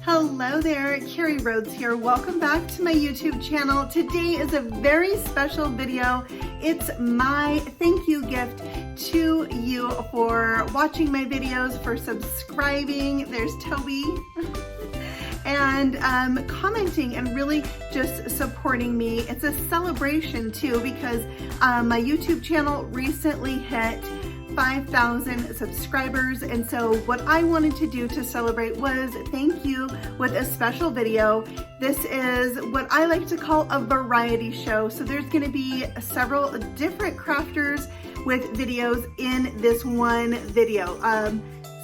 Hello there, Carrie Rhodes here. Welcome back to my YouTube channel. Today is a very special video. It's my thank you gift to you for watching my videos, for subscribing. There's Toby. And commenting and really just supporting me. It's a celebration too because my YouTube channel recently hit 5,000 subscribers, and so what I wanted to do to celebrate was thank you with a special video. This is what I like to call a variety show. So there's going to be several different crafters with videos in this one video.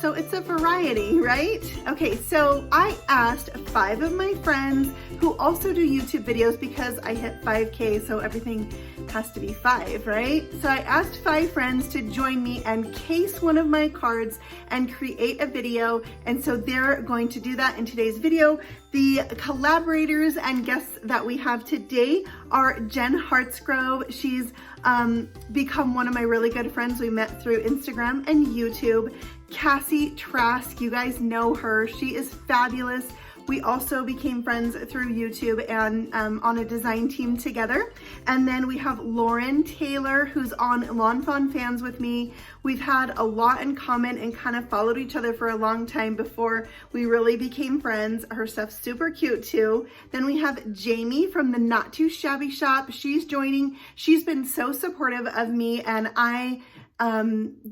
So it's a variety, right? Okay, so I asked 5 of my friends who also do YouTube videos because I hit 5K, so everything has to be 5, right? So I asked 5 friends to join me and case one of my cards and create a video. And so they're going to do that in today's video. The collaborators and guests that we have today are Jen Hartsgrove. She's become one of my really good friends. We met through Instagram and YouTube. Cassie Trask, you guys know her. She is fabulous. We also became friends through YouTube and on a design team together. And then we have Lauren Taylor, who's on Lawn Fawn Fans with me. We've had a lot in common and kind of followed each other for a long time before we really became friends. Her stuff's super cute too. Then we have Jamie from the Not Too Shabby Shop. She's joining. She's been so supportive of me, and I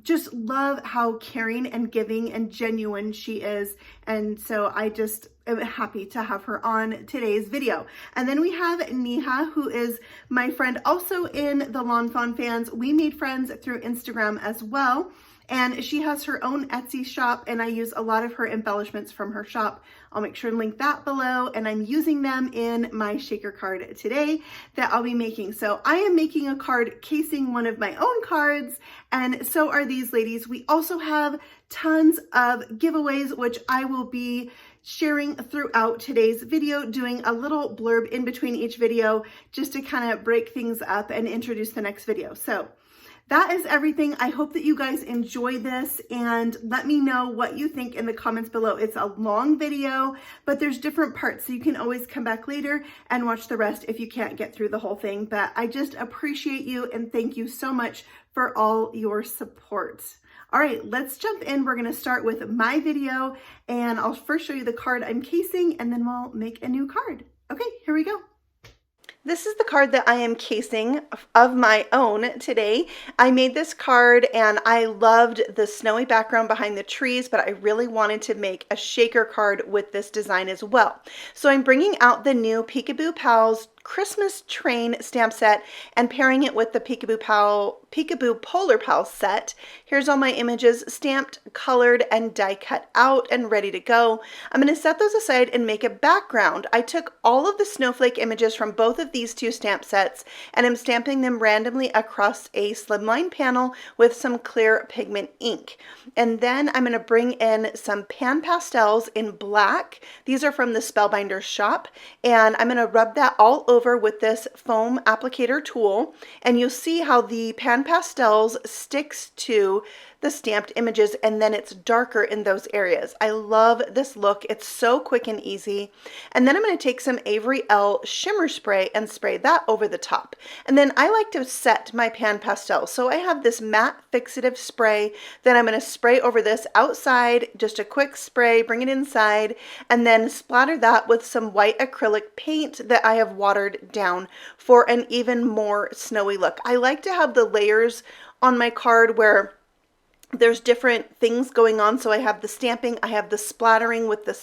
just love how caring and giving and genuine she is. And so I just am happy to have her on today's video. And then we have Neha, who is my friend also in the Lawn Fawn Fans. We made friends through Instagram as well. And she has her own Etsy shop, and I use a lot of her embellishments from her shop. I'll make sure to link that below, and I'm using them in my shaker card today that I'll be making. So I am making a card casing one of my own cards, and so are these ladies. We also have tons of giveaways, which I will be sharing throughout today's video, doing a little blurb in between each video just to kind of break things up and introduce the next video. So that is everything. I hope that you guys enjoy this, and let me know what you think in the comments below. It's a long video, but there's different parts, so you can always come back later and watch the rest if you can't get through the whole thing. But I just appreciate you and thank you so much for all your support. All right, let's jump in. We're gonna start with my video, and I'll first show you the card I'm casing, and then we'll make a new card. Okay, here we go. This is the card that I am casing of my own today. I made this card and I loved the snowy background behind the trees, but I really wanted to make a shaker card with this design as well. So I'm bringing out the new Peekaboo Pals Christmas Train stamp set and pairing it with the Peekaboo Polar Pals set. Here's all my images stamped, colored, and die cut out and ready to go. I'm going to set those aside and make a background. I took all of the snowflake images from both of these 2 stamp sets and I'm stamping them randomly across a slimline panel with some clear pigment ink. And then I'm going to bring in some pan pastels in black. These are from the Spellbinders shop, and I'm going to rub that all over with this foam applicator tool, and you'll see how the pan pastels sticks to the stamped images, and then it's darker in those areas. I love this look. It's so quick and easy. And then I'm going to take some Avery Elle shimmer spray and spray that over the top. And then I like to set my pan pastel. So I have this matte fixative spray that I'm going to spray over this outside, just a quick spray, bring it inside, and then splatter that with some white acrylic paint that I have watered down for an even more snowy look. I like to have the layers on my card where there's different things going on. So I have the stamping, I have the splattering with the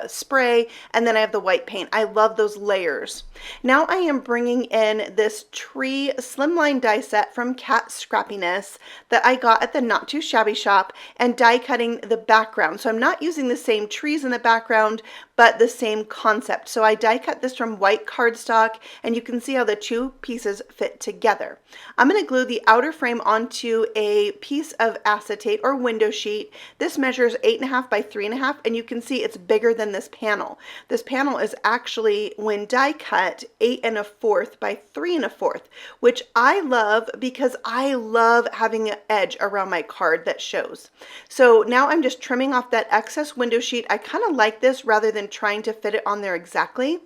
spray, and then I have the white paint. I love those layers. Now I am bringing in this tree slimline die set from Cat Scrappiness that I got at the Not Too Shabby Shop and die cutting the background. So I'm not using the same trees in the background, but the same concept. So I die cut this from white cardstock, and you can see how the 2 pieces fit together. I'm going to glue the outer frame onto a piece of acetate or window sheet. This measures 8.5 by 3.5, and you can see it's bigger bigger than this panel. This panel is actually, when die cut, 8 1/4 by 3 1/4, which I love because I love having an edge around my card that shows. So now I'm just trimming off that excess window sheet. I kind of like this rather than trying to fit it on there exactly.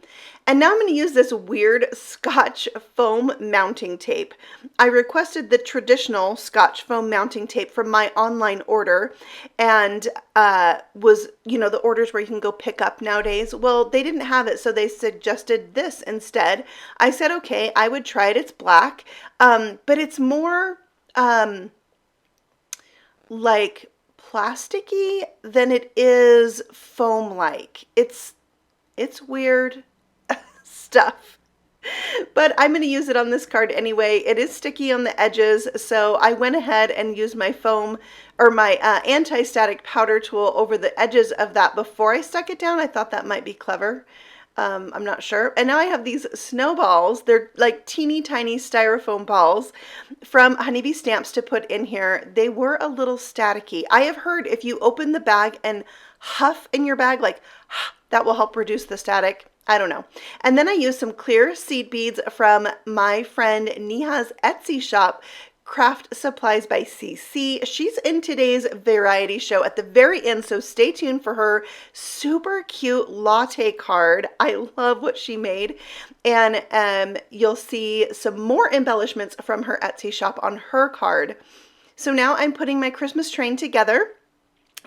And now I'm going to use this weird Scotch foam mounting tape. I requested the traditional Scotch foam mounting tape from my online order, and was, you know, the orders where you can go pick up nowadays. Well, they didn't have it, so they suggested this instead. I said, okay, I would try it. It's black, but it's more like plasticky than it is foam-like. It's weird stuff, but I'm going to use it on this card anyway. It is sticky on the edges, so I went ahead and used my foam, or my anti-static powder tool over the edges of that before I stuck it down. I thought that might be clever. I'm not sure. And now I have these snowballs. They're like teeny tiny styrofoam balls from Honeybee Stamps to put in here. They were a little staticky. I have heard if you open the bag and huff in your bag, like that will help reduce the static. I don't know. And then I used some clear seed beads from my friend Neha's Etsy shop, Craft Supplies by CC. She's in today's variety show at the very end, so stay tuned for her super cute latte card. I love what she made. And you'll see some more embellishments from her Etsy shop on her card. So now I'm putting my Christmas train together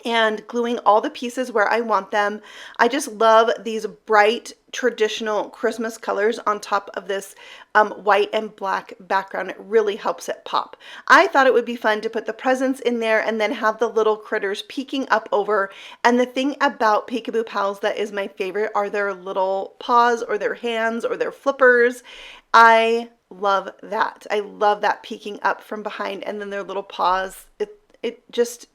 and gluing all the pieces where I want them. I just love these bright traditional Christmas colors on top of this white and black background. It really helps it pop. I thought it would be fun to put the presents in there and then have the little critters peeking up over. And the thing about Peekaboo Pals that is my favorite are their little paws or their hands or their flippers. I love that. I love that peeking up from behind and then their little paws. It just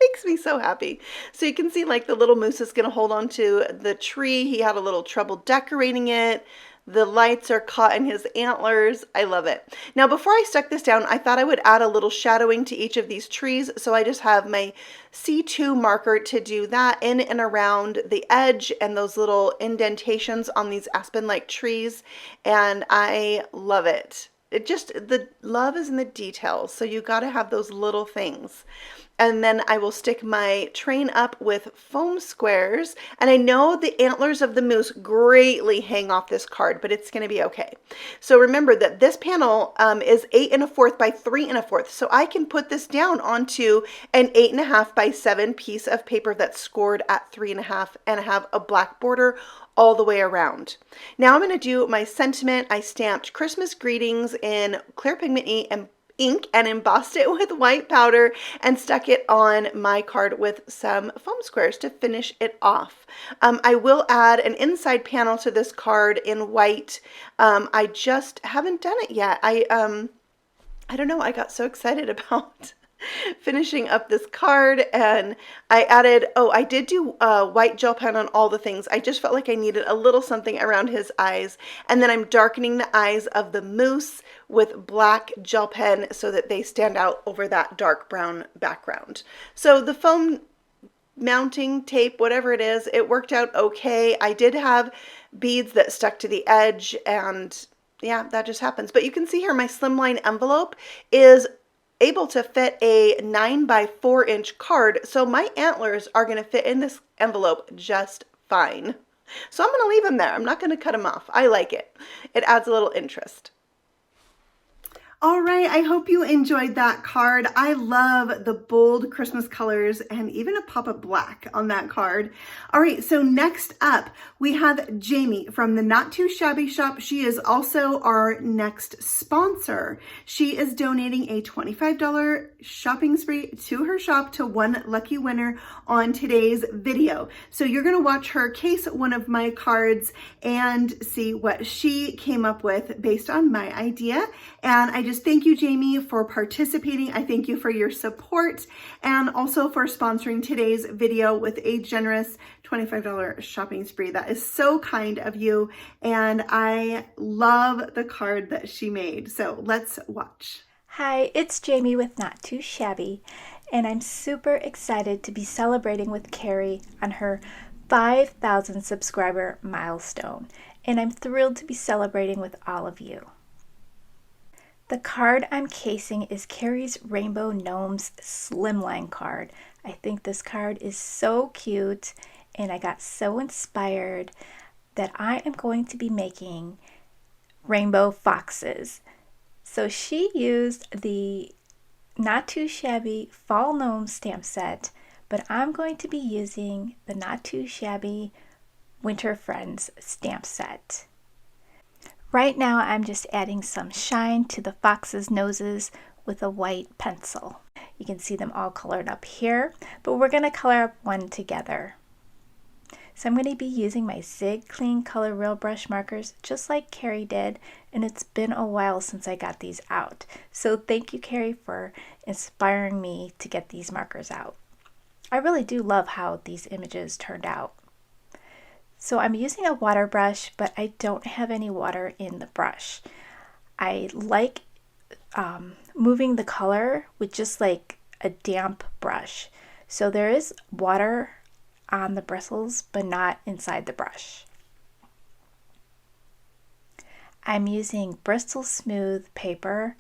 makes me so happy. So you can see like the little moose is going to hold on to the tree. He had a little trouble decorating it. The lights are caught in his antlers. I love it. Now, before I stuck this down, I thought I would add a little shadowing to each of these trees. So I just have my C2 marker to do that in and around the edge and those little indentations on these aspen-like trees. And I love it. It just, the love is in the details. So you got to have those little things. And then I will stick my train up with foam squares. And I know the antlers of the moose greatly hang off this card, but it's going to be okay. So remember that this panel is 8 1/4 by 3 1/4. So I can put this down onto an 8 1/2 by 7 piece of paper that's scored at 3 1/2 and have a black border all the way around. Now I'm going to do my sentiment. I stamped Christmas greetings in clear pigment ink and embossed it with white powder and stuck it on my card with some foam squares to finish it off. I will add an inside panel to this card in white. I just haven't done it yet. I don't know, I got so excited about finishing up this card, and I added, I did do white gel pen on all the things. I just felt like I needed a little something around his eyes, and then I'm darkening the eyes of the moose with black gel pen so that they stand out over that dark brown background. So the foam mounting tape, whatever it is, it worked out okay. I did have beads that stuck to the edge, and yeah, that just happens. But you can see here my Slimline envelope is able to fit a 9 by 4 inch card, so my antlers are going to fit in this envelope just fine. So I'm going to leave them there. I'm not going to cut them off. I like it. It adds a little interest. All right, I hope you enjoyed that card. I love the bold Christmas colors and even a pop of black on that card. All right, so next up, we have Jamie from the Not Too Shabby Shop. She is also our next sponsor. She is donating a $25 shopping spree to her shop to one lucky winner on today's video. So you're gonna watch her case one of my cards and see what she came up with based on my idea. And I just thank you, Jamie, for participating. I thank you for your support and also for sponsoring today's video with a generous $25 shopping spree. That is so kind of you, and I love the card that she made. So let's watch. Hi, it's Jamie with Not Too Shabby, and I'm super excited to be celebrating with Carrie on her 5,000 subscriber milestone, and I'm thrilled to be celebrating with all of you. The card I'm casing is Carrie's Rainbow Gnomes Slimline card. I think this card is so cute, and I got so inspired that I am going to be making rainbow foxes. So she used the Not Too Shabby Fall Gnome stamp set, but I'm going to be using the Not Too Shabby Winter Friends stamp set. Right now I'm just adding some shine to the fox's noses with a white pencil. You can see them all colored up here, but we're going to color up one together. So I'm going to be using my Zig Clean Color Real Brush markers just like Carrie did, and it's been a while since I got these out. So thank you, Carrie, for inspiring me to get these markers out. I really do love how these images turned out. So I'm using a water brush, but I don't have any water in the brush. I like moving the color with just like a damp brush. So there is water on the bristles, but not inside the brush. I'm using Bristol Smooth paper.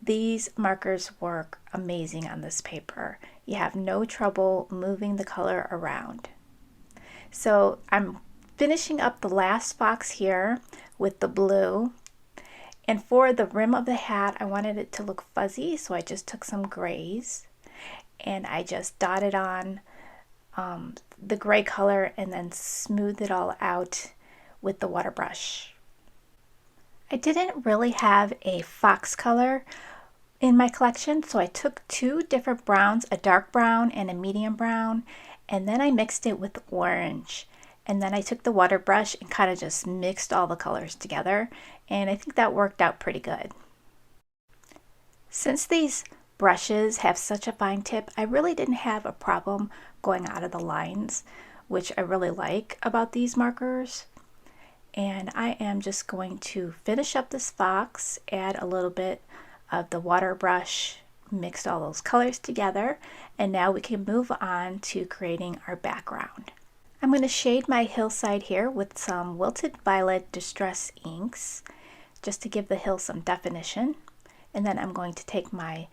These markers work amazing on this paper. You have no trouble moving the color around. So I'm finishing up the last fox here with the blue. And for the rim of the hat, I wanted it to look fuzzy, so I just took some grays and I just dotted on the gray color and then smoothed it all out with the water brush. I didn't really have a fox color in my collection, so I took two different browns, a dark brown and a medium brown, and then I mixed it with orange. And then I took the water brush and kind of just mixed all the colors together, and I think that worked out pretty good. Since these brushes have such a fine tip, I really didn't have a problem going out of the lines, which I really like about these markers. And I am just going to finish up this fox, add a little bit of the water brush, mixed all those colors together, and now we can move on to creating our background. I'm going to shade my hillside here with some Wilted Violet Distress inks just to give the hill some definition, and then I'm going to take my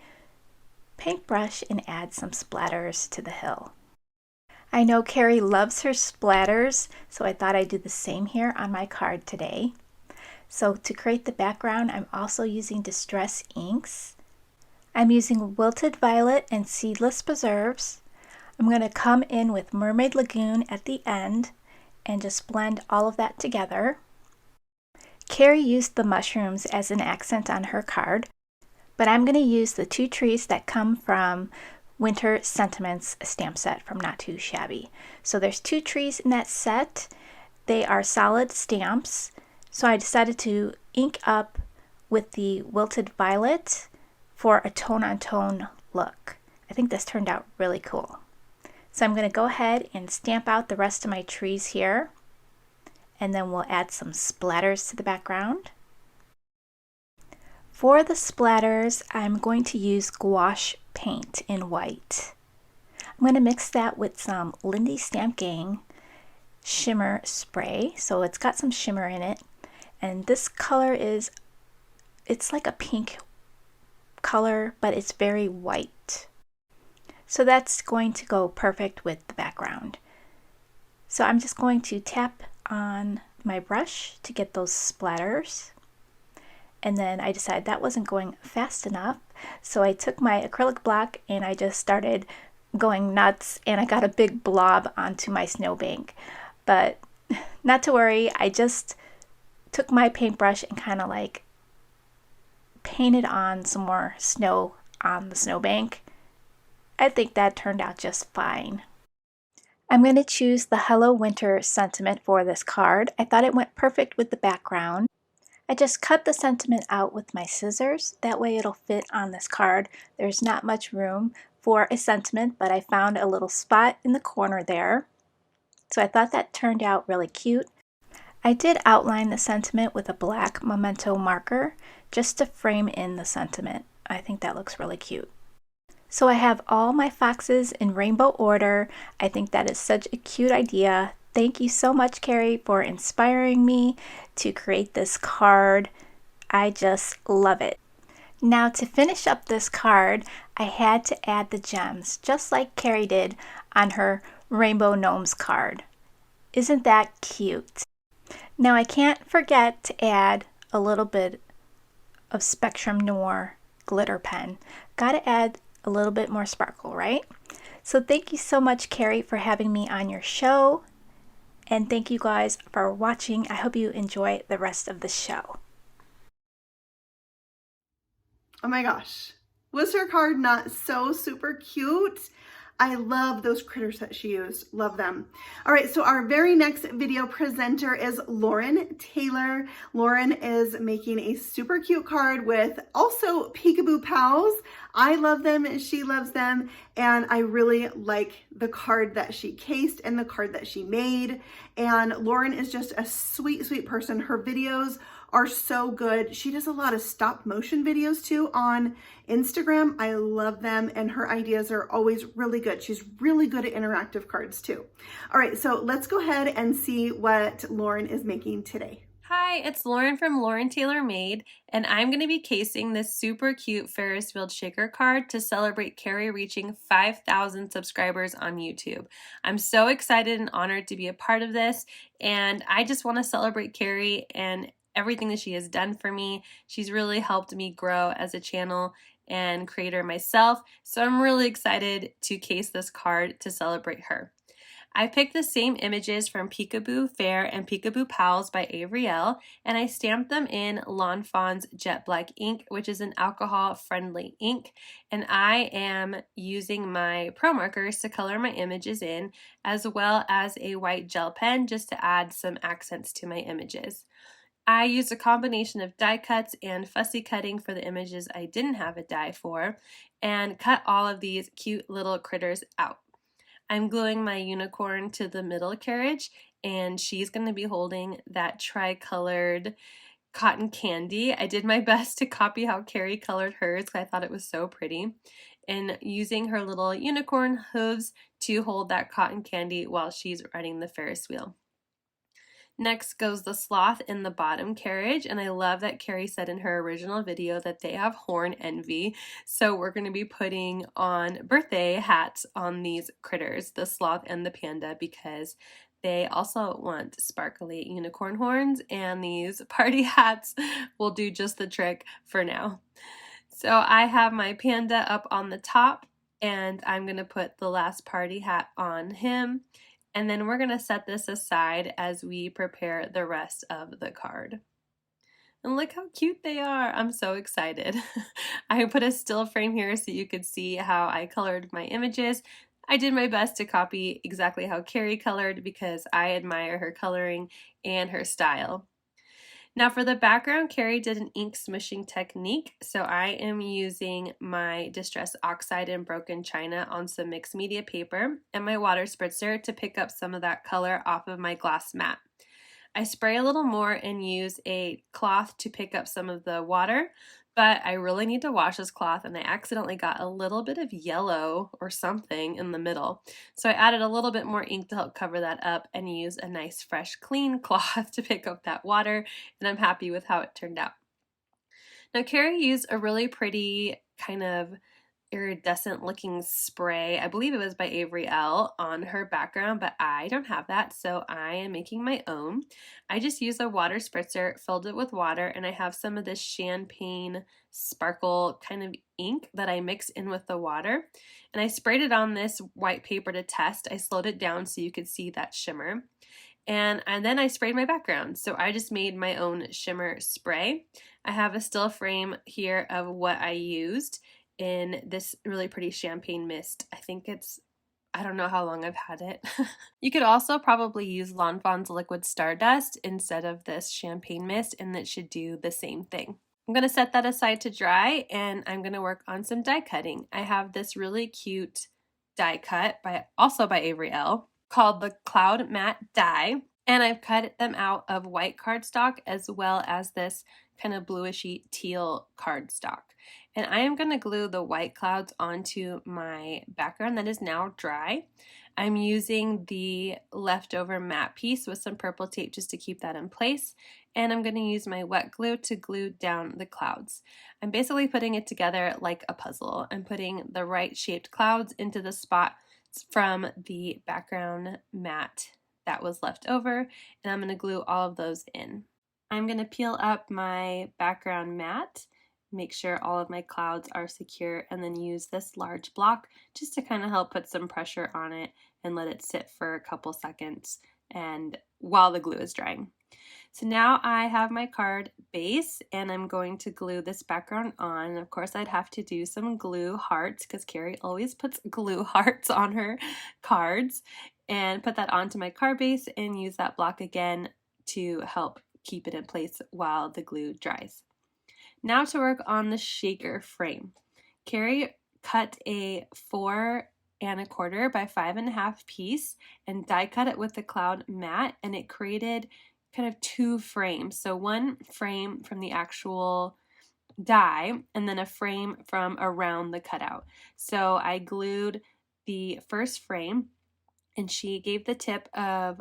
paintbrush and add some splatters to the hill. I know Carrie loves her splatters, so I thought I'd do the same here on my card today. So to create the background, I'm also using Distress inks. I'm using Wilted Violet and Seedless Preserves. I'm going to come in with Mermaid Lagoon at the end and just blend all of that together. Carrie used the mushrooms as an accent on her card, but I'm going to use the two trees that come from Winter Sentiments stamp set from Not Too Shabby. So there's two trees in that set. They are solid stamps. So I decided to ink up with the Wilted Violet for a tone-on-tone look. I think this turned out really cool. So I'm going to go ahead and stamp out the rest of my trees here, and then we'll add some splatters to the background. For the splatters, I'm going to use gouache paint in white. I'm going to mix that with some Lindy Stamp Gang shimmer spray, so it's got some shimmer in it, and this color it's like a pink color, but it's very white. So that's going to go perfect with the background. So I'm just going to tap on my brush to get those splatters. And then I decided that wasn't going fast enough, so I took my acrylic block and I just started going nuts, and I got a big blob onto my snowbank. But not to worry, I just took my paintbrush and kind of like painted on some more snow on the snowbank. I think that turned out just fine. I'm going to choose the Hello Winter sentiment for this card. I thought it went perfect with the background. I just cut the sentiment out with my scissors. That way it'll fit on this card. There's not much room for a sentiment, but I found a little spot in the corner there. So I thought that turned out really cute. I did outline the sentiment with a black memento marker just to frame in the sentiment. I think that looks really cute. So I have all my foxes in rainbow order. I think that is such a cute idea. Thank you so much, Carrie, for inspiring me to create this card. I just love it. Now to finish up this card, I had to add the gems, just like Carrie did on her Rainbow Gnomes card. Isn't that cute? Now I can't forget to add a little bit of Spectrum Noir glitter pen. Gotta add a little bit more sparkle, right? So thank you so much, Carrie, for having me on your show. And thank you guys for watching. I hope you enjoy the rest of the show. Oh my gosh, was her card not so super cute? I love those critters that she used, love them. All right, so our very next video presenter is Lauren Taylor. Lauren is making a super cute card with also Peekaboo Pals. I love them, she loves them, and I really like the card that she cased and the card that she made. And Lauren is just a sweet, sweet person. Her videos are so good. She does a lot of stop motion videos too on Instagram. I love them, and her ideas are always really good. She's really good at interactive cards too. All right, so let's go ahead and see what Lauren is making today. Hi, it's Lauren from Lauren Taylor Made, and I'm going to be casing this super cute Ferris wheel shaker card to celebrate Carrie reaching 5,000 subscribers on YouTube. I'm so excited and honored to be a part of this, and I just want to celebrate Carrie and everything that she has done for me. She's really helped me grow as a channel and creator myself, so I'm really excited to case this card to celebrate her. I picked the same images from Peekaboo Fair and Peekaboo Pals by Avery, and I stamped them in Lawn Fawn's Jet Black ink, which is an alcohol-friendly ink, and I am using my Pro markers to color my images in, as well as a white gel pen just to add some accents to my images. I used a combination of die cuts and fussy cutting for the images I didn't have a die for, and cut all of these cute little critters out. I'm gluing my unicorn to the middle carriage, and she's going to be holding that tri-colored cotton candy. I did my best to copy how Carrie colored hers because I thought it was so pretty, and using her little unicorn hooves to hold that cotton candy while she's riding the Ferris wheel. Next goes the sloth in the bottom carriage, and I love that Carrie said in her original video that they have horn envy, so we're going to be putting on birthday hats on these critters, the sloth and the panda, because they also want sparkly unicorn horns, and these party hats will do just the trick for now. So I have my panda up on the top, and I'm going to put the last party hat on him. And then we're going to set this aside as we prepare the rest of the card. And look how cute they are. I'm so excited. I put a still frame here so you could see how I colored my images. I did my best to copy exactly how Carrie colored because I admire her coloring and her style. Now for the background, Carrie did an ink smushing technique, so I am using my Distress Oxide and Broken China on some mixed media paper and my water spritzer to pick up some of that color off of my glass mat. I spray a little more and use a cloth to pick up some of the water, but I really need to wash this cloth, and I accidentally got a little bit of yellow or something in the middle. So I added a little bit more ink to help cover that up and use a nice fresh clean cloth to pick up that water, and I'm happy with how it turned out. Now Carrie used a really pretty kind of iridescent looking spray, I believe it was by Avery, on her background, but I don't have that, so I am making my own. I just used a water spritzer, filled it with water, and I have some of this champagne sparkle kind of ink that I mixed in with the water, and I sprayed it on this white paper to test. I slowed it down so you could see that shimmer. And then I sprayed my background. So I just made my own shimmer spray. I have a still frame here of what I used in this really pretty champagne mist. I don't know how long I've had it. You could also probably use Lawn Fawn's Liquid Stardust instead of this champagne mist, and it should do the same thing. I'm going to set that aside to dry, and I'm going to work on some die cutting. I have this really cute die cut also by Avery, called the Cloud Matte Die. And I've cut them out of white cardstock as well as this kind of bluishy teal cardstock. And I am going to glue the white clouds onto my background that is now dry. I'm using the leftover matte piece with some purple tape just to keep that in place. And I'm going to use my wet glue to glue down the clouds. I'm basically putting it together like a puzzle. I'm putting the right shaped clouds into the spots from the background matte that was left over, and I'm going to glue all of those in. I'm going to peel up my background matte, make sure all of my clouds are secure, and then use this large block just to kind of help put some pressure on it and let it sit for a couple seconds and while the glue is drying. So now I have my card base and I'm going to glue this background on. Of course, I'd have to do some glue hearts because Carrie always puts glue hearts on her cards, and put that onto my card base and use that block again to help keep it in place while the glue dries. Now to work on the shaker frame. Carrie cut a 4 1/4 by 5 1/2 piece and die cut it with the cloud matte, and it created kind of 2 frames. So one frame from the actual die and then a frame from around the cutout. So I glued the first frame, and she gave the tip of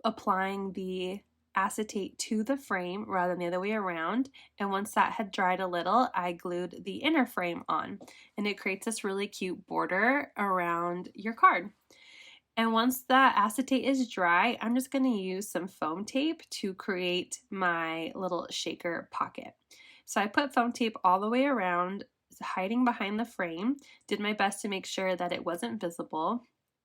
applying the acetate to the frame rather than the other way around. And once that had dried a little, I glued the inner frame on, and it creates this really cute border around your card. And once the acetate is dry, I'm just going to use some foam tape to create my little shaker pocket. So I put foam tape all the way around, hiding behind the frame, did my best to make sure that it wasn't visible.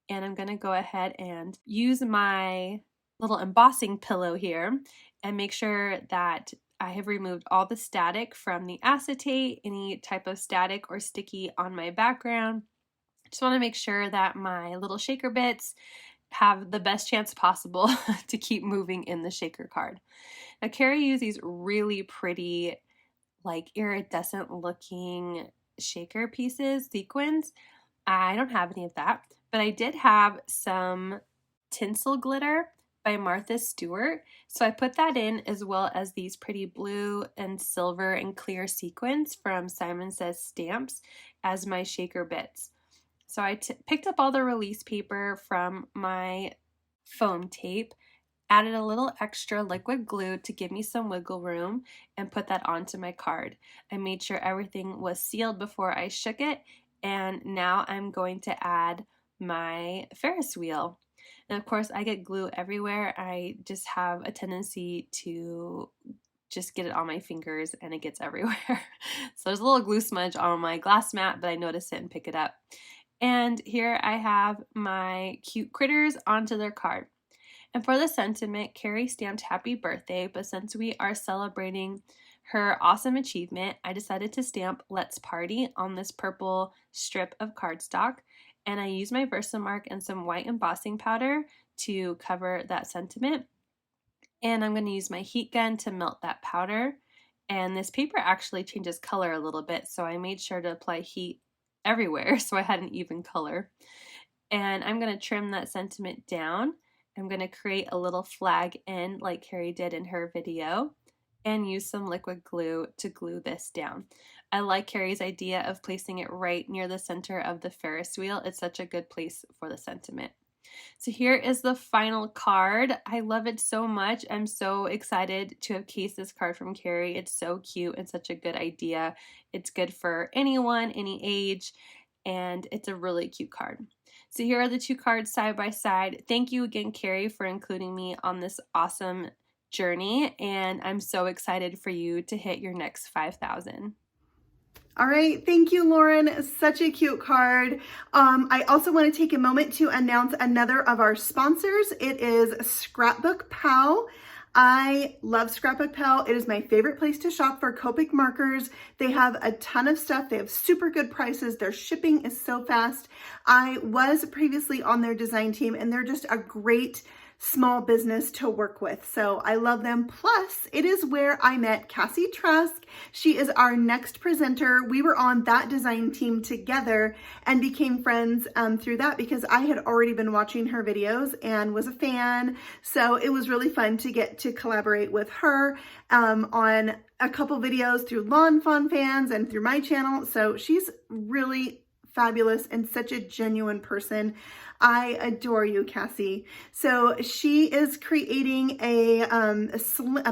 And I'm going to go ahead and use my little embossing pillow here and make sure that I have removed all the static from the acetate, any type of static or sticky on my background. Just want to make sure that my little shaker bits have the best chance possible to keep moving in the shaker card. Now Carrie used these really pretty, like iridescent looking shaker pieces, sequins. I don't have any of that, but I did have some tinsel glitter by Martha Stewart. So I put that in, as well as these pretty blue and silver and clear sequins from Simon Says Stamps as my shaker bits. So I picked up all the release paper from my foam tape, added a little extra liquid glue to give me some wiggle room, and put that onto my card. I made sure everything was sealed before I shook it, and now I'm going to add my Ferris wheel. And of course, I get glue everywhere. I just have a tendency to just get it on my fingers and it gets everywhere. So there's a little glue smudge on my glass mat, but I notice it and pick it up. And here I have my cute critters onto their card. And for the sentiment, Carrie stamped happy birthday, but since we are celebrating her awesome achievement, I decided to stamp Let's Party on this purple strip of cardstock. And I used my Versamark and some white embossing powder to cover that sentiment. And I'm going to use my heat gun to melt that powder. And this paper actually changes color a little bit, so I made sure to apply heat everywhere so I had an even color. And I'm going to trim that sentiment down. I'm going to create a little flag end like Carrie did in her video, and use some liquid glue to glue this down. I like Carrie's idea of placing it right near the center of the Ferris wheel. It's such a good place for the sentiment. So here is the final card. I love it so much. I'm so excited to have cased this card from Carrie. It's so cute and such a good idea. It's good for anyone, any age, and it's a really cute card. So here are the 2 cards side by side. Thank you again, Carrie, for including me on this awesome journey, and I'm so excited for you to hit your next 5,000. All right, thank you, Lauren. Such a cute card. I also want to take a moment to announce another of our sponsors. It is Scrapbook Pal. I love Scrapbook Pal. It is my favorite place to shop for Copic markers. They have a ton of stuff. They have super good prices. Their shipping is so fast. I was previously on their design team, and they're just a great small business to work with. So I love them. Plus, it is where I met Cassie Trask. She is our next presenter. We were on that design team together and became friends through that because I had already been watching her videos and was a fan. So it was really fun to get to collaborate with her on a couple videos through Lawn Fawn Fans and through my channel. So she's really fabulous and such a genuine person. I adore you, Cassie. So she is creating a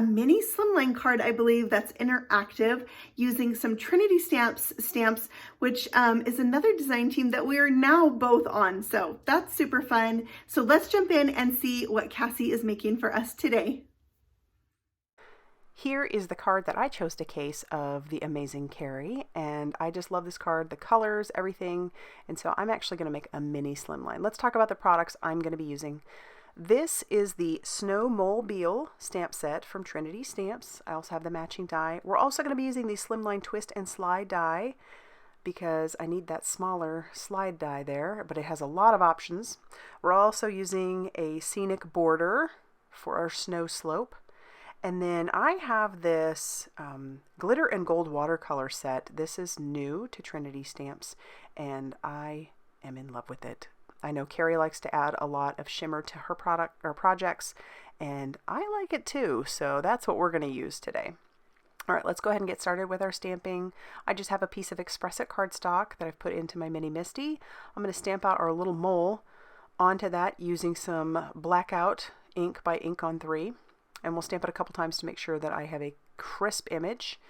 mini Slimline card, I believe, that's interactive using some Trinity stamps, which is another design team that we are now both on. So that's super fun. So let's jump in and see what Cassie is making for us today. Here is the card that I chose to case of the amazing Carrie, and I just love this card, the colors, everything, and so I'm actually going to make a mini Slimline. Let's talk about the products I'm going to be using. This is the Snowmobile stamp set from Trinity Stamps. I also have the matching die. We're also going to be using the Slimline Twist and Slide die because I need that smaller slide die there, but it has a lot of options. We're also using a scenic border for our snow slope. And then I have this glitter and gold watercolor set. This is new to Trinity Stamps, and I am in love with it. I know Carrie likes to add a lot of shimmer to her product or projects, and I like it too. So that's what we're going to use today. All right, let's go ahead and get started with our stamping. I just have a piece of Express It cardstock that I've put into my mini Misty. I'm going to stamp out our little mole onto that using some Blackout ink by Ink on 3. And we'll stamp it a couple times to make sure that I have a crisp image.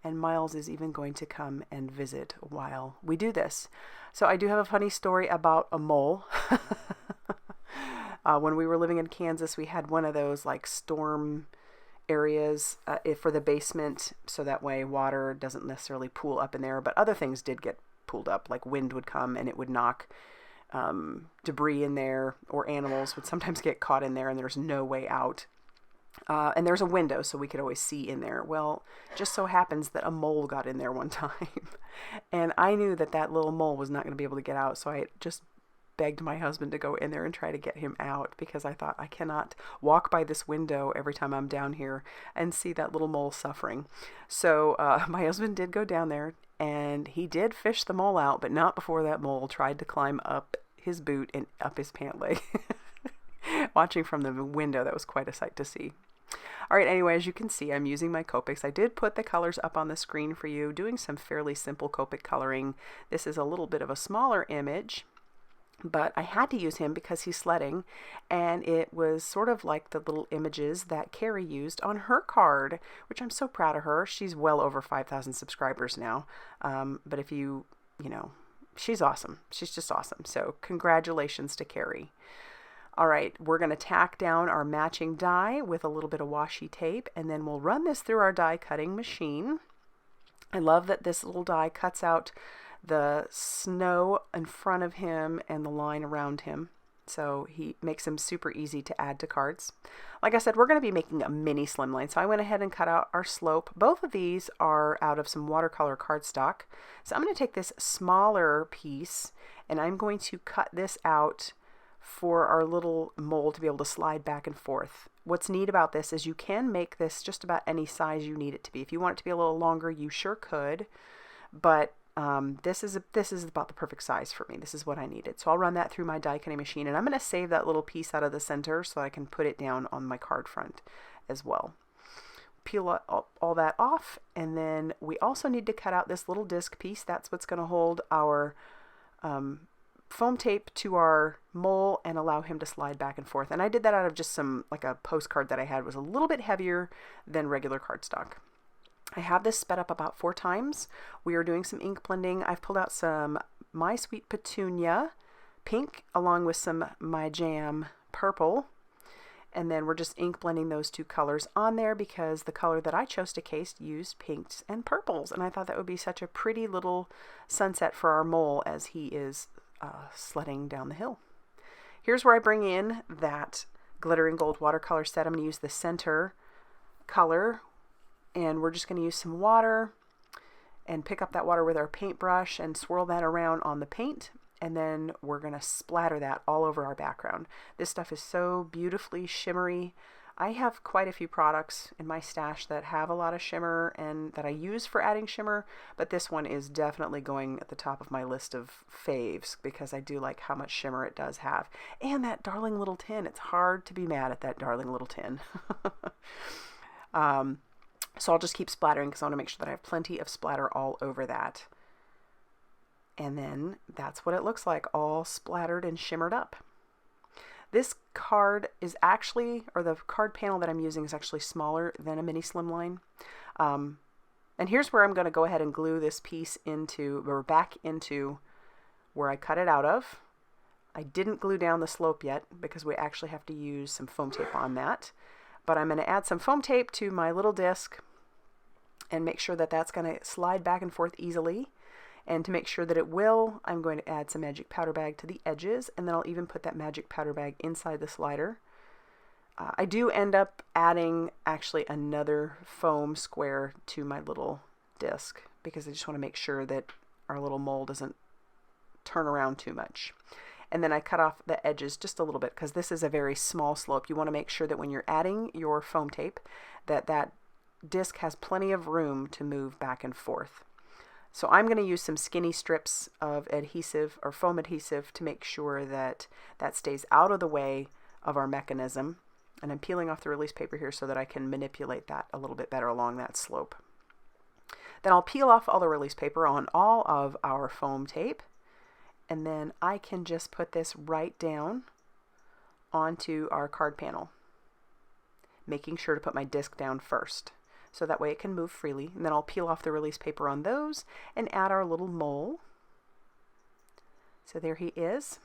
And Miles is even going to come and visit while we do this. So I do have a funny story about a mole. When we were living in Kansas, we had one of those like storm areas for the basement, so that way water doesn't necessarily pool up in there, but other things did get pooled up, like wind would come and it would knock debris in there, or animals would sometimes get caught in there and there's no way out. And there's a window, so we could always see in there. Well, just so happens that a mole got in there one time. And I knew that that little mole was not going to be able to get out, so I just begged my husband to go in there and try to get him out, because I thought I cannot walk by this window every time I'm down here and see that little mole suffering. So my husband did go down there, and he did fish the mole out, but not before that mole tried to climb up his boot and up his pant leg. Watching from the window, that was quite a sight to see. All right, anyway, as you can see, I'm using my Copics. I did put the colors up on the screen for you, doing some fairly simple Copic coloring. This is a little bit of a smaller image, but I had to use him because he's sledding, and it was sort of like the little images that Carrie used on her card, which I'm so proud of her. She's well over 5,000 subscribers now, but if you know, she's awesome. She's just awesome. So congratulations to Carrie. All right, we're going to tack down our matching die with a little bit of washi tape, and then we'll run this through our die cutting machine. I love that this little die cuts out the snow in front of him and the line around him, so he makes them super easy to add to cards. Like I said, we're going to be making a mini Slimline, so I went ahead and cut out our slope. Both of these are out of some watercolor cardstock, so I'm going to take this smaller piece and I'm going to cut this out for our little mole to be able to slide back and forth. What's neat about this is you can make this just about any size you need it to be. If you want it to be a little longer, you sure could, but this is about the perfect size for me. This is what I needed. So I'll run that through my die cutting machine, and I'm going to save that little piece out of the center so I can put it down on my card front as well. Peel all that off, and then we also need to cut out this little disc piece. That's what's going to hold our foam tape to our mole and allow him to slide back and forth. And I did that out of just some, like a postcard that I had. It was a little bit heavier than regular cardstock. I have this sped up about 4 times. We are doing some ink blending. I've pulled out some My Sweet Petunia pink along with some My Jam purple. And then we're just ink blending those 2 colors on there because the color that I chose to case used pinks and purples. And I thought that would be such a pretty little sunset for our mole as he is sledding down the hill. Here's where I bring in that glitter and gold watercolor set. I'm going to use the center color, and we're just going to use some water and pick up that water with our paintbrush and swirl that around on the paint. and then we're going to splatter that all over our background. This stuff is so beautifully shimmery. I have quite a few products in my stash that have a lot of shimmer and that I use for adding shimmer, but this one is definitely going at the top of my list of faves because I do like how much shimmer it does have. And that darling little tin, it's hard to be mad at that darling little tin. So I'll just keep splattering because I want to make sure that I have plenty of splatter all over that. And then that's what it looks like, all splattered and shimmered up. This card is actually, or the card panel that I'm using is actually smaller than a mini Slimline. And here's where I'm going to go ahead and glue this piece into, or back into where I cut it out of. I didn't glue down the slope yet because we actually have to use some foam tape on that. But I'm going to add some foam tape to my little disc and make sure that that's going to slide back and forth easily. And to make sure that it will, I'm going to add some magic powder bag to the edges, and then I'll even put that magic powder bag inside the slider. I do end up adding actually another foam square to my little disc because I just want to make sure that our little mold doesn't turn around too much. And then I cut off the edges just a little bit because this is a very small slope. You want to make sure that when you're adding your foam tape that that disc has plenty of room to move back and forth. So I'm going to use some skinny strips of adhesive or foam adhesive to make sure that that stays out of the way of our mechanism. And I'm peeling off the release paper here so that I can manipulate that a little bit better along that slope. Then I'll peel off all the release paper on all of our foam tape. And then I can just put this right down onto our card panel, making sure to put my disc down first. So that way it can move freely. And then I'll peel off the release paper on those and add our little mole. So there he is.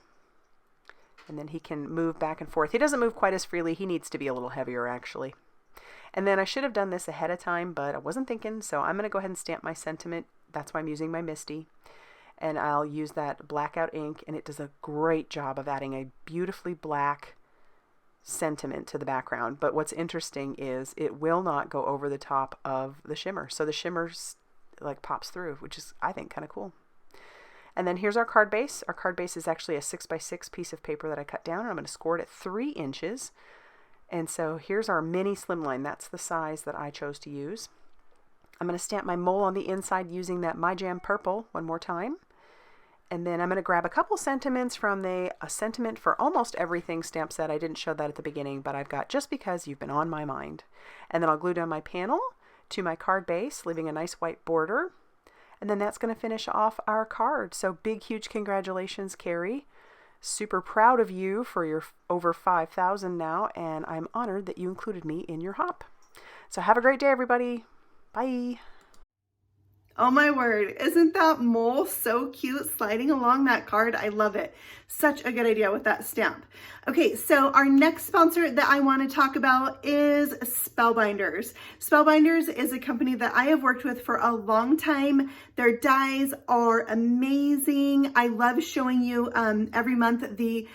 And then he can move back and forth. He doesn't move quite as freely. He needs to be a little heavier actually. And then I should have done this ahead of time, but I wasn't thinking. So I'm going to go ahead and stamp my sentiment. That's why I'm using my Misty. And I'll use that blackout ink, and it does a great job of adding a beautifully black sentiment to the background. But what's interesting is it will not go over the top of the shimmer. So the shimmer like pops through, which is, I think, kind of cool. And then here's our card base. Our card base is actually a 6x6 piece of paper that I cut down, and I'm going to score it at 3 inches. And so here's our mini Slimline. That's the size that I chose to use. I'm going to stamp my mole on the inside using that My Jam Purple one more time. And then I'm going to grab a couple sentiments from the A Sentiment for Almost Everything stamp set. I didn't show that at the beginning, but I've got Just Because You've Been on My Mind. And then I'll glue down my panel to my card base, leaving a nice white border. And then that's going to finish off our card. So big, huge congratulations, Carrie. Super proud of you for your over 5,000 now, and I'm honored that you included me in your hop. So have a great day, everybody. Bye. Oh my word, isn't that mole so cute sliding along that card? I love it. Such a good idea with that stamp. Okay, so our next sponsor that I want to talk about is Spellbinders. Spellbinders is a company that I have worked with for a long time. Their dies are amazing. I love showing you every month the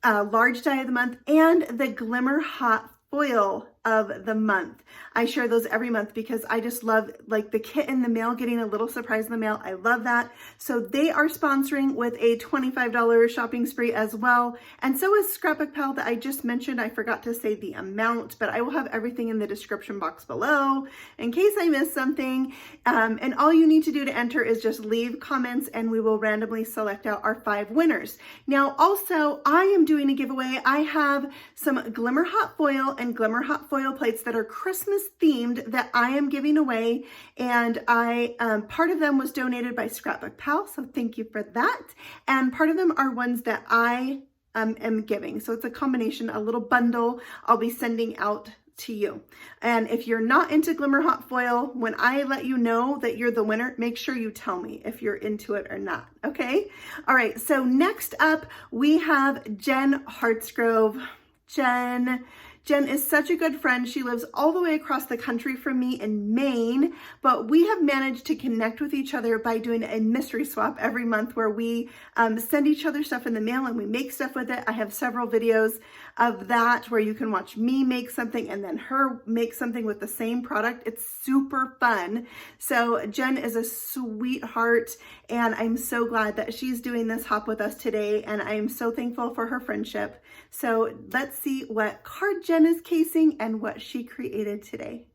large die of the month and the Glimmer hot foil of the month. I share those every month because I just love like the kit in the mail, getting a little surprise in the mail. I love that. So they are sponsoring with a $25 shopping spree as well. And so is Scrapbook Pal that I just mentioned. I forgot to say the amount, but I will have everything in the description box below in case I missed something. And all you need to do to enter is just leave comments and we will randomly select out our 5 winners. Now, also, I am doing a giveaway. I have some Glimmer hot foil and Glimmer hot foil plates that are Christmas themed that I am giving away, and part of them was donated by Scrapbook Pal, so thank you for that, and part of them are ones that I am giving, so it's a combination, a little bundle I'll be sending out to you. And if you're not into Glimmer hot foil, when I let you know that you're the winner, make sure you tell me if you're into it or not, okay? All right, so next up we have Jen Hartsgrove. Jen, Jen is such a good friend. She lives all the way across the country from me in Maine, but we have managed to connect with each other by doing a mystery swap every month where we send each other stuff in the mail and we make stuff with it. I have several videos of that where you can watch me make something and then her make something with the same product. It's super fun. So Jen is a sweetheart, and I'm so glad that she's doing this hop with us today, and I am so thankful for her friendship. So let's see what card Jen is casing and what she created today.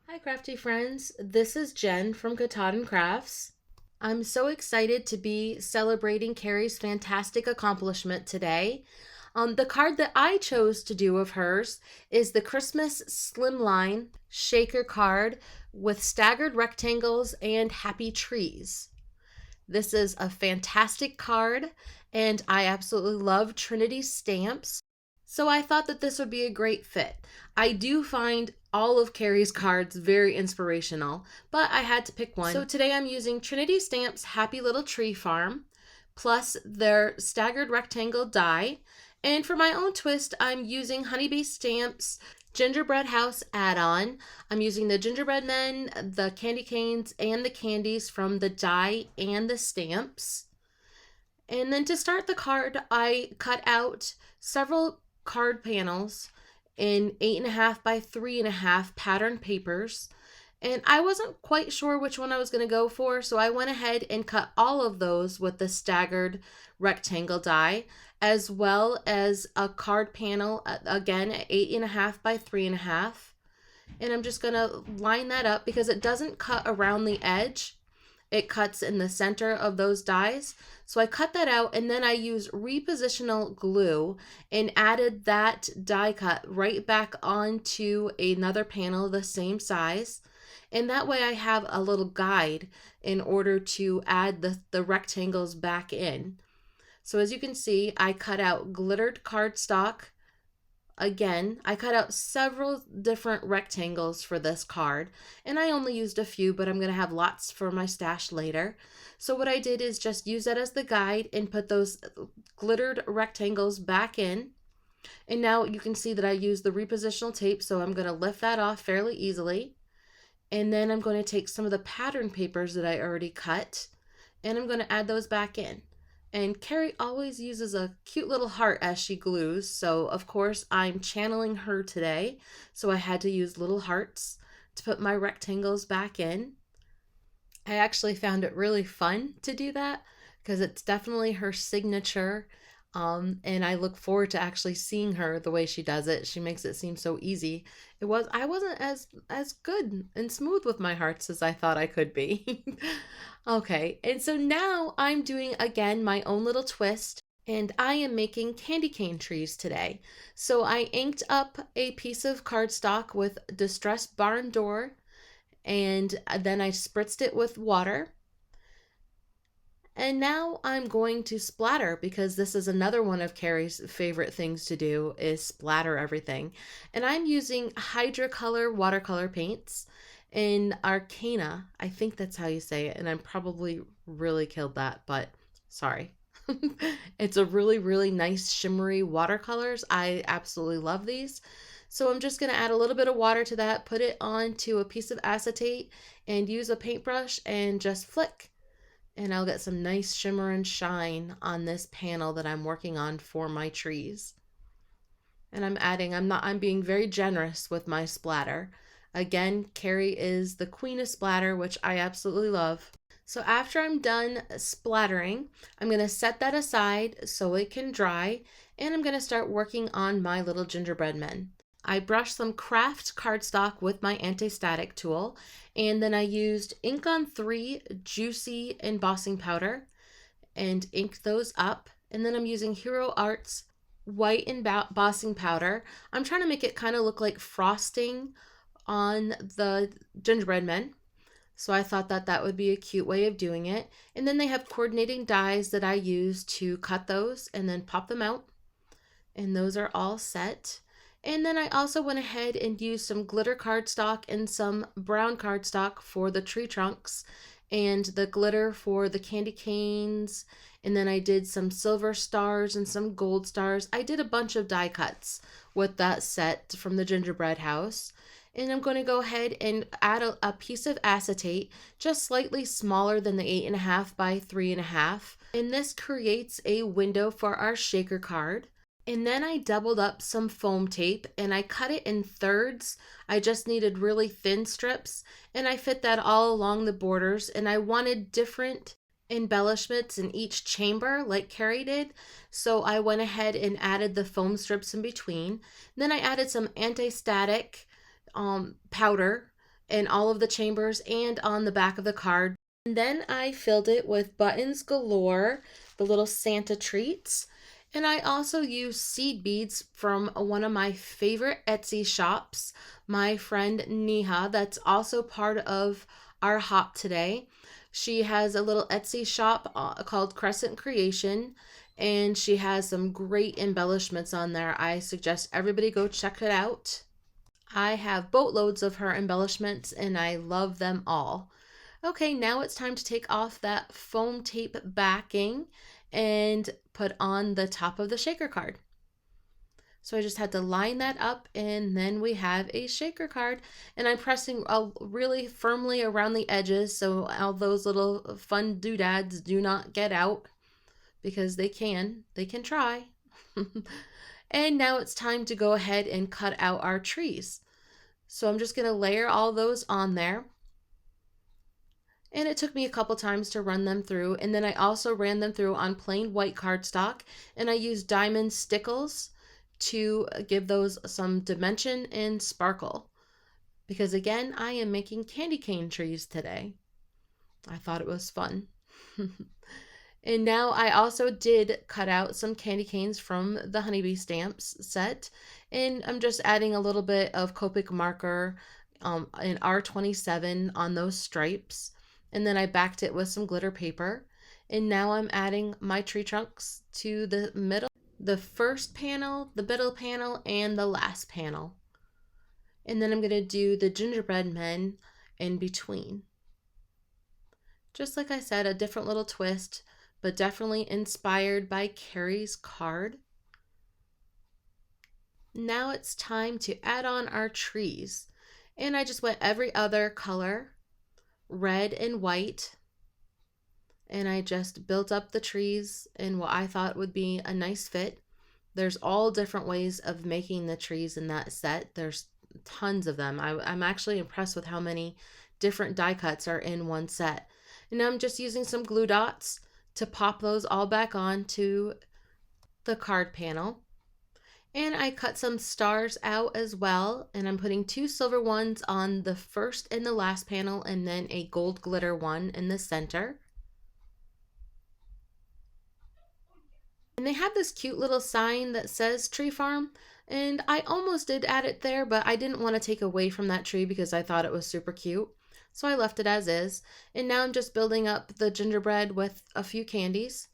Hi crafty friends, this is Jen from Katahdin Krafts. I'm so excited to be celebrating Carrie's fantastic accomplishment today. The card that I chose to do of hers is the Christmas Slimline shaker card with staggered rectangles and happy trees. This is a fantastic card, and I absolutely love Trinity stamps, so I thought that this would be a great fit. I do find all of Carrie's cards very inspirational, but I had to pick one. So today I'm using Trinity Stamps Happy Little Tree Farm, plus their staggered rectangle die. And for my own twist, I'm using Honeybee Stamps Gingerbread House add-on. I'm using the gingerbread men, the candy canes, and the candies from the die and the stamps. And then to start the card, I cut out several card panels in 8.5 by 3.5 pattern papers. And I wasn't quite sure which one I was going to go for, so I went ahead and cut all of those with the staggered rectangle die, as well as a card panel, again, at 8.5 by 3.5. And I'm just going to line that up because it doesn't cut around the edge. It cuts in the center of those dies. So I cut that out, and then I used repositional glue and added that die cut right back onto another panel the same size. And that way I have a little guide in order to add the rectangles back in. So as you can see, I cut out glittered cardstock. Again, I cut out several different rectangles for this card, and I only used a few, but I'm going to have lots for my stash later. So what I did is just use that as the guide and put those glittered rectangles back in. And now you can see that I used the repositional tape, so I'm going to lift that off fairly easily. And then I'm going to take some of the pattern papers that I already cut, and I'm going to add those back in. And Carrie always uses a cute little heart as she glues, so of course I'm channeling her today, so I had to use little hearts to put my rectangles back in. I actually found it really fun to do that because it's definitely her signature, and I look forward to actually seeing her the way she does it. She makes it seem so easy. I wasn't as good and smooth with my hearts as I thought I could be. Okay, and so now I'm doing again my own little twist, and I am making candy cane trees today. So I inked up a piece of cardstock with Distressed Barn Door, and then I spritzed it with water. And now I'm going to splatter, because this is another one of Carrie's favorite things to do, is splatter everything. And I'm using Hydrocolor watercolor paints in Arcana. I think that's how you say it, and I'm probably really killed that, but sorry. It's a really, really nice shimmery watercolors. I absolutely love these. So I'm just going to add a little bit of water to that, put it onto a piece of acetate, and use a paintbrush and just flick. And I'll get some nice shimmer and shine on this panel that I'm working on for my trees. And I'm being very generous with my splatter. Again, Carrie is the queen of splatter, which I absolutely love. So after I'm done splattering, I'm going to set that aside so it can dry, and I'm going to start working on my little gingerbread men. I brushed some craft cardstock with my anti-static tool, and then I used Ink on 3 Juicy embossing powder and inked those up. And then I'm using Hero Arts white embossing powder. I'm trying to make it kind of look like frosting on the gingerbread men. So I thought that would be a cute way of doing it. And then they have coordinating dies that I use to cut those and then pop them out. And those are all set. And then I also went ahead and used some glitter cardstock and some brown cardstock for the tree trunks. and the glitter for the candy canes. And then I did some silver stars and some gold stars. I did a bunch of die cuts with that set from the gingerbread house. And I'm going to go ahead and add a piece of acetate, just slightly smaller than the 8.5 by 3.5. And this creates a window for our shaker card. And then I doubled up some foam tape and I cut it in thirds. I just needed really thin strips and I fit that all along the borders, and I wanted different embellishments in each chamber like Carrie did. So I went ahead and added the foam strips in between. Then I added some anti-static powder in all of the chambers and on the back of the card. And then I filled it with buttons galore, the little Santa treats. And I also used seed beads from one of my favorite Etsy shops, my friend Neha, that's also part of our hop today. She has a little Etsy shop called Crescent Creation, and she has some great embellishments on there. I suggest everybody go check it out. I have boatloads of her embellishments and I love them all. Okay, now it's time to take off that foam tape backing and put on the top of the shaker card. So I just had to line that up and then we have a shaker card, and I'm pressing really firmly around the edges so all those little fun doodads do not get out, because they can try. And now it's time to go ahead and cut out our trees. So I'm just going to layer all those on there. And it took me a couple times to run them through. And then I also ran them through on plain white cardstock. And I used diamond stickles to give those some dimension and sparkle. Because again, I am making candy cane trees today. I thought it was fun. And now I also did cut out some candy canes from the honeybee stamps set. And I'm just adding a little bit of Copic marker in R27 on those stripes. And then I backed it with some glitter paper. And now I'm adding my tree trunks to the middle, the first panel, the middle panel, and the last panel. And then I'm going to do the gingerbread men in between. Just like I said, a different little twist, but definitely inspired by Carrie's card. Now it's time to add on our trees. And I just went every other color, red and white. And I just built up the trees in what I thought would be a nice fit. There's all different ways of making the trees in that set. There's tons of them. I'm actually impressed with how many different die cuts are in one set. And now I'm just using some glue dots to pop those all back on to the card panel. And I cut some stars out as well, and I'm putting 2 silver ones on the first and the last panel, and then a gold glitter one in the center. And they have this cute little sign that says Tree Farm, and I almost did add it there, but I didn't want to take away from that tree because I thought it was super cute. So I left it as is. And now I'm just building up the gingerbread with a few candies.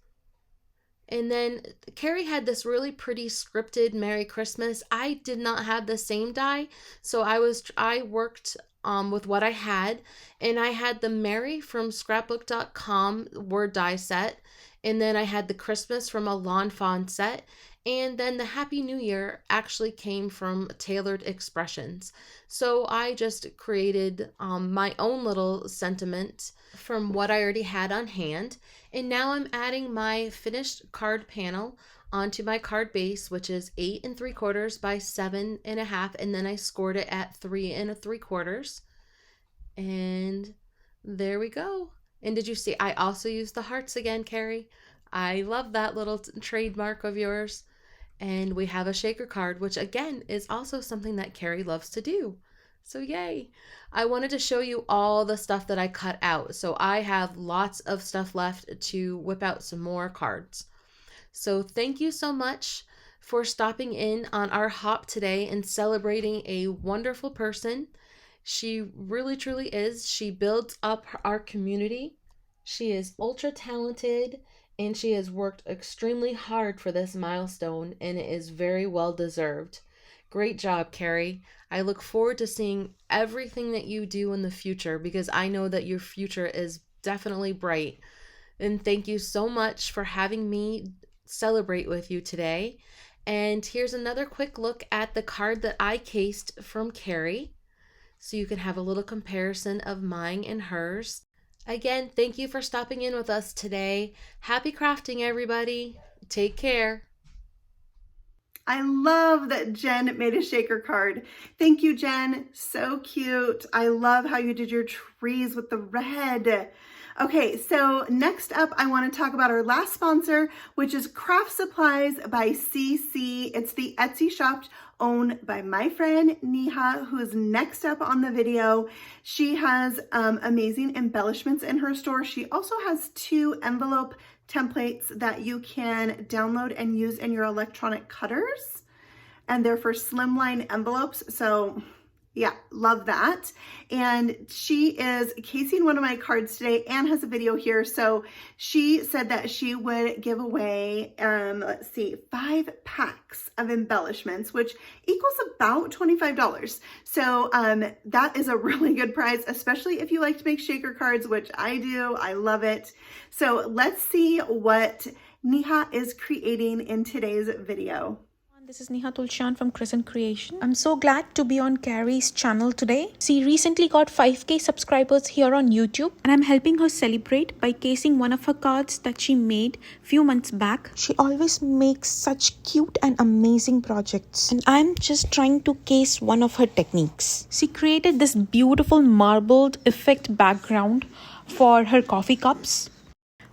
And then Carrie had this really pretty scripted Merry Christmas. I did not have the same die, so I worked with what I had, and I had the Merry from scrapbook.com word die set, and then I had the Christmas from a Lawn Fawn set, and then the Happy New Year actually came from Tailored Expressions. So I just created my own little sentiment from what I already had on hand. And now I'm adding my finished card panel onto my card base, which is 8 3/4 by 7.5. And then I scored it at 3 3/4. And there we go. And did you see, I also used the hearts again, Carrie. I love that little trademark of yours. And we have a shaker card, which again is also something that Carrie loves to do. So yay. I wanted to show you all the stuff that I cut out. So I have lots of stuff left to whip out some more cards. So thank you so much for stopping in on our hop today and celebrating a wonderful person. She really truly is. She builds up our community. She is ultra talented, and she has worked extremely hard for this milestone, and it is very well deserved. Great job, Carrie. I look forward to seeing everything that you do in the future, because I know that your future is definitely bright. And thank you so much for having me celebrate with you today. And here's another quick look at the card that I cased from Carrie, so you can have a little comparison of mine and hers. Again, thank you for stopping in with us today. Happy crafting, everybody. Take care. I love that Jen made a shaker card. Thank you, Jen. So cute. I love how you did your trees with the red. Okay, so next up, I want to talk about our last sponsor, which is Craft Supplies by CC. It's the Etsy shop owned by my friend Neha, who is next up on the video. She has amazing embellishments in her store. She also has 2 envelope templates that you can download and use in your electronic cutters, and they're for Slimline envelopes. So yeah, love that. And she is casing one of my cards today and has a video here. So she said that she would give away, let's see, 5 packs of embellishments, which equals about $25. So that is a really good price, especially if you like to make shaker cards, which I do. I love it. So let's see what Neha is creating in today's video. This is Neha Tulysan from Crescent Creation. I'm so glad to be on Carrie's channel today. She recently got 5k subscribers here on YouTube, and I'm helping her celebrate by casing one of her cards that she made few months back. She always makes such cute and amazing projects, and I'm just trying to case one of her techniques. She created this beautiful marbled effect background for her coffee cups,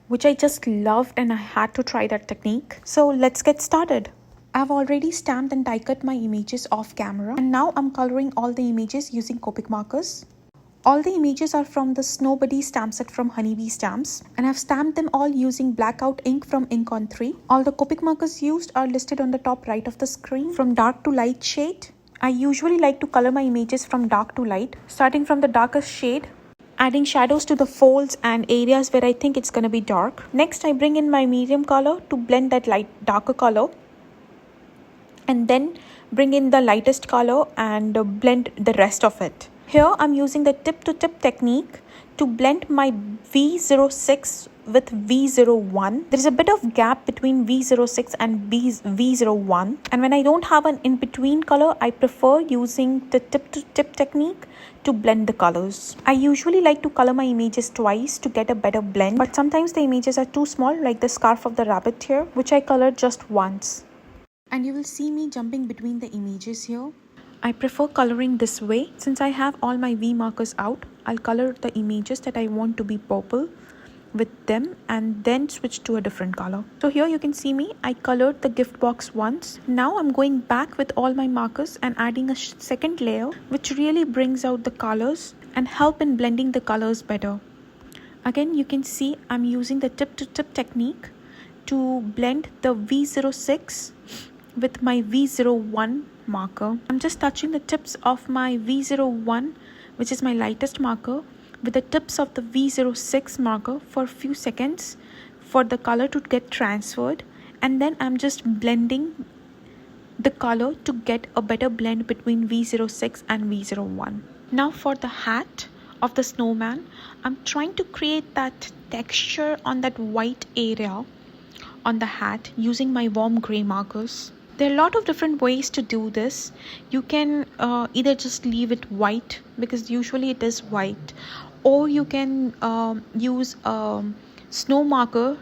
which I just loved, and I had to try that technique. So let's get started. I've already stamped and die cut my images off camera, and now I'm coloring all the images using Copic markers. All the images are from the Snow Buddy stamp set from Honeybee Stamps, and I've stamped them all using blackout ink from Ink on 3. All the Copic markers used are listed on the top right of the screen. From dark to light shade, I usually like to color my images from dark to light, starting from the darkest shade, adding shadows to the folds and areas where I think it's gonna be dark. Next, I bring in my medium color to blend that darker color, and then bring in the lightest color and blend the rest of it. Here I'm using the tip to tip technique to blend my V06 with V01. There is a bit of gap between V06 and V01, and when I don't have an in-between color, I prefer using the tip to tip technique to blend the colors. I usually like to color my images twice to get a better blend, but sometimes the images are too small, like the scarf of the rabbit here, which I colored just once. And you will see me jumping between the images here. I prefer coloring this way. Since I have all my V markers out, I'll color the images that I want to be purple with them and then switch to a different color. So here you can see me, I colored the gift box once. Now I'm going back with all my markers and adding a second layer, which really brings out the colors and help in blending the colors better. Again, you can see I'm using the tip to tip technique to blend the V06 with my V01 marker. I'm just touching the tips of my V01, which is my lightest marker, with the tips of the V06 marker for a few seconds for the color to get transferred, and then I'm just blending the color to get a better blend between V06 and V01. Now for the hat of the snowman, I'm trying to create that texture on that white area on the hat using my warm gray markers. There are a lot of different ways to do this. You can either just leave it white, because usually it is white, or you can use a snow marker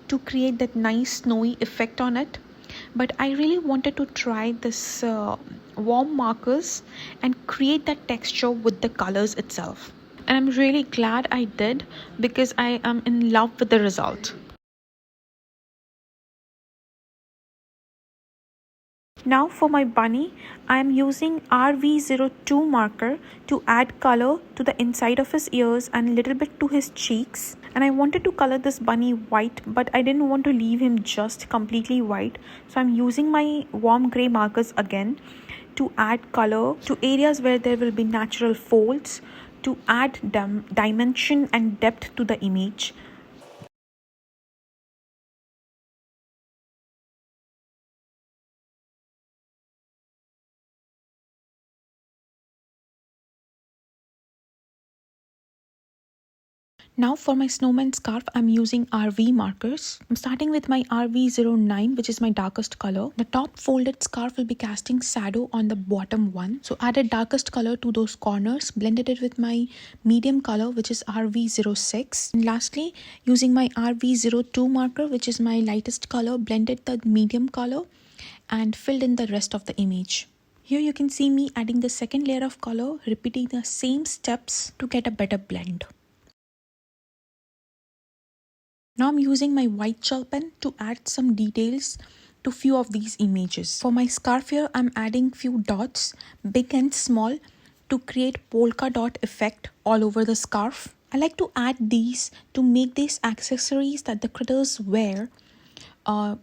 to create that nice snowy effect on it. But I really wanted to try this warm markers and create that texture with the colors itself. And I'm really glad I did, because I am in love with the result. Now for my bunny, I am using RV02 marker to add color to the inside of his ears and a little bit to his cheeks. And I wanted to color this bunny white, but I didn't want to leave him just completely white. So I'm using my warm gray markers again to add color to areas where there will be natural folds, to add dimension and depth to the image. Now for my Snowman Scarf, I'm using RV markers. I'm starting with my RV09, which is my darkest color. The top folded scarf will be casting shadow on the bottom one. So added darkest color to those corners, blended it with my medium color, which is RV06. And lastly, using my RV02 marker, which is my lightest color, blended the medium color and filled in the rest of the image. Here you can see me adding the second layer of color, repeating the same steps to get a better blend. Now I'm using my white gel pen to add some details to few of these images. For my scarf here, I'm adding few dots, big and small, to create polka dot effect all over the scarf. I like to add these to make these accessories that the critters wear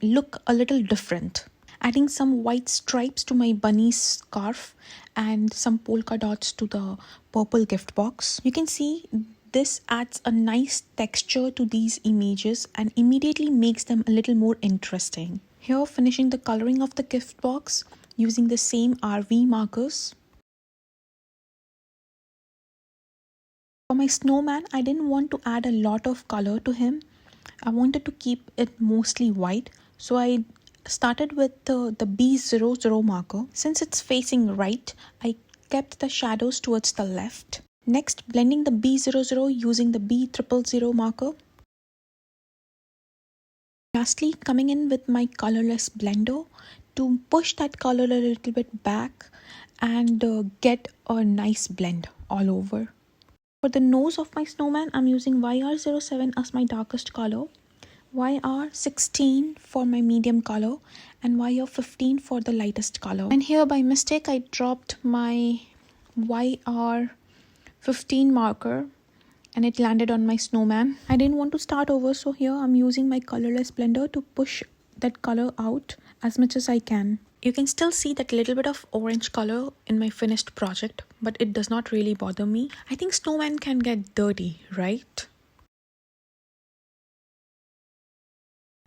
look a little different. Adding some white stripes to my bunny scarf and some polka dots to the purple gift box. You can see this adds a nice texture to these images and immediately makes them a little more interesting. Here, finishing the coloring of the gift box using the same RV markers. For my snowman, I didn't want to add a lot of color to him. I wanted to keep it mostly white, so I started with the B00 marker. Since it's facing right, I kept the shadows towards the left. Next, blending the B00 using the B000 marker. Lastly, coming in with my colorless blender to push that color a little bit back and get a nice blend all over. For the nose of my snowman, I'm using YR07 as my darkest color, YR16 for my medium color, and YR15 for the lightest color. And here by mistake, I dropped my YR15 marker and it landed on my snowman. I didn't want to start over, so here I'm using my colorless blender to push that color out as much as I can. You can still see that little bit of orange color in my finished project, but it does not really bother me. I think snowman can get dirty, right?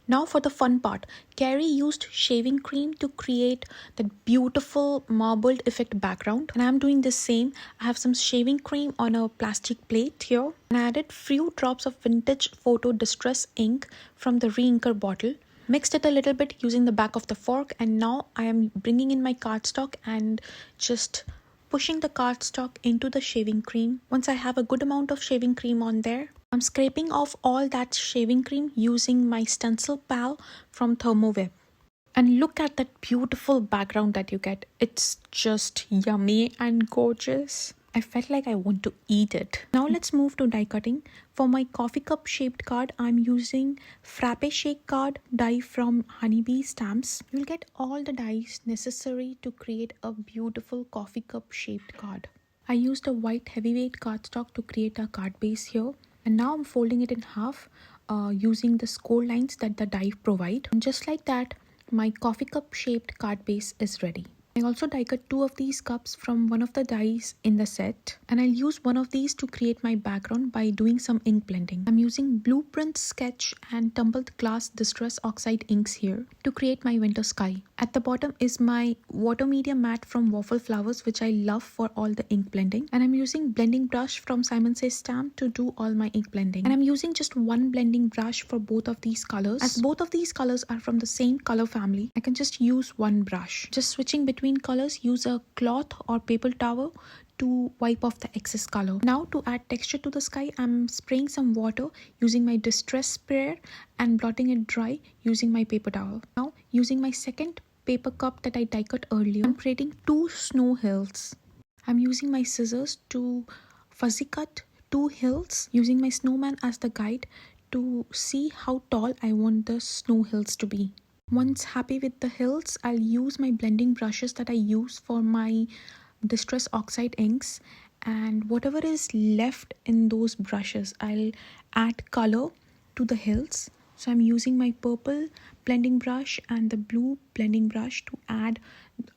Now for the fun part, Carrie used shaving cream to create that beautiful marbled effect background, and I'm doing the same. I have some shaving cream on a plastic plate here, and I added few drops of vintage photo distress ink from the re-inker bottle. Mixed it a little bit using the back of the fork, and now I am bringing in my cardstock and just pushing the cardstock into the shaving cream. Once I have a good amount of shaving cream on there, I'm scraping off all that shaving cream using my stencil pal from Thermoweb. And look at that beautiful background that you get. It's just yummy and gorgeous. I felt like I want to eat it. Now let's move to die cutting. For my coffee cup shaped card, I'm using Frappe Shake card die from Honeybee Stamps. You'll get all the dies necessary to create a beautiful coffee cup shaped card. I used a white heavyweight cardstock to create a card base here. And now I'm folding it in half using the score lines that the die provide. And just like that, my coffee cup shaped card base is ready. I also die cut two of these cups from one of the dies in the set, and I'll use one of these to create my background by doing some ink blending. I'm using Blueprint Sketch and Tumbled Glass Distress Oxide inks here to create my winter sky. At the bottom is my water media matte from Waffle Flowers, which I love for all the ink blending, and I'm using blending brush from Simon Says Stamp to do all my ink blending. And I'm using just one blending brush for both of these colors. As both of these colors are from the same color family, I can just use one brush. Just switching between colors, use a cloth or paper towel to wipe off the excess color. Now to add texture to the sky, I'm spraying some water using my distress sprayer and blotting it dry using my paper towel. Now using my second paper cup that I die cut earlier, I'm creating two snow hills. I'm using my scissors to fuzzy cut two hills using my snowman as the guide to see how tall I want the snow hills to be. Once happy with the hills, I'll use my blending brushes that I use for my Distress Oxide inks, and whatever is left in those brushes, I'll add color to the hills. So I'm using my purple blending brush and the blue blending brush to add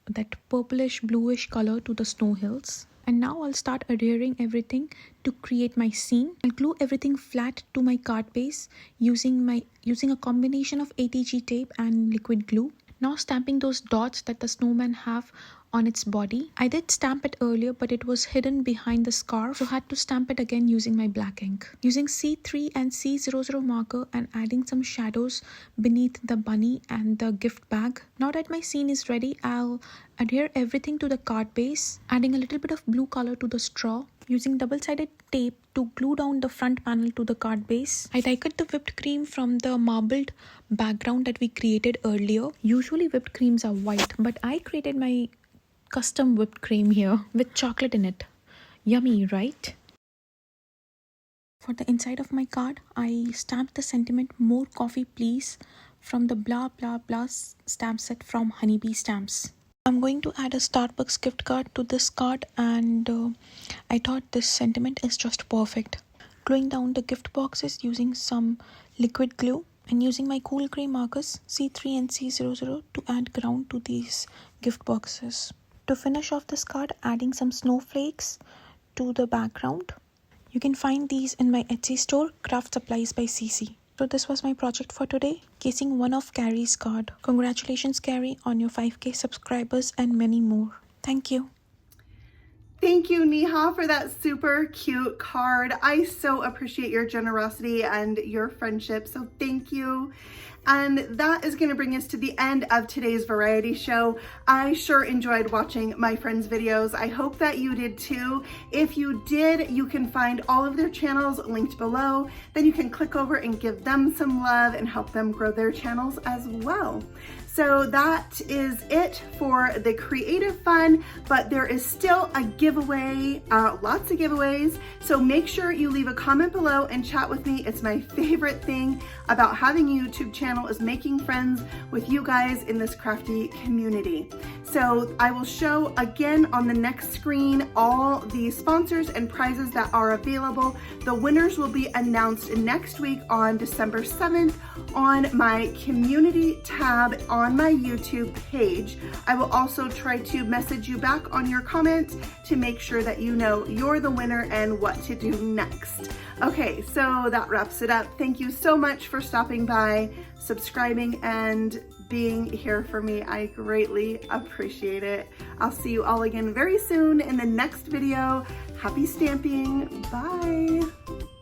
that purplish bluish color to the snow hills. And now I'll start adhering everything to create my scene. I'll glue everything flat to my card base using a combination of ATG tape and liquid glue. Now stamping those dots that the snowman have on its body. I did stamp it earlier, but it was hidden behind the scarf, so had to stamp it again using my black ink. Using C3 and C00 marker and adding some shadows beneath the bunny and the gift bag. Now that my scene is ready, I'll adhere everything to the card base, adding a little bit of blue color to the straw. Using double-sided tape to glue down the front panel to the card base. I die-cut the whipped cream from the marbled background that we created earlier. Usually whipped creams are white, but I created my custom whipped cream here with chocolate in it. Yummy, right? For the inside of my card, I stamped the sentiment "More coffee please" from the blah blah blah stamp set from Honeybee Stamps. I'm going to add a Starbucks gift card to this card, and I thought this sentiment is just perfect. Gluing down the gift boxes using some liquid glue and using my cool gray markers C3 and C00 to add ground to these gift boxes. To finish off this card, adding some snowflakes to the background. You can find these in my Etsy store, Craft Supplies by CC. So this was my project for today, casing one of Carrie's card. Congratulations, Carrie, on your 5K subscribers and many more. Thank you. Thank you, Neha, for that super cute card. I so appreciate your generosity and your friendship, so thank you. And that is going to bring us to the end of today's variety show. I sure enjoyed watching my friends' videos. I hope that you did too. If you did, you can find all of their channels linked below. Then you can click over and give them some love and help them grow their channels as well. So that is it for the creative fun, but there is still a giveaway, lots of giveaways. So make sure you leave a comment below and chat with me. It's my favorite thing about having a YouTube channel is making friends with you guys in this crafty community. So I will show again on the next screen all the sponsors and prizes that are available. The winners will be announced next week on December 7th on my community tab on my YouTube page. I will also try to message you back on your comments to make sure that you know you're the winner and what to do next. Okay, so that wraps it up. Thank you so much for stopping by, subscribing, and being here for me. I greatly appreciate it. I'll see you all again very soon in the next video. Happy stamping. Bye.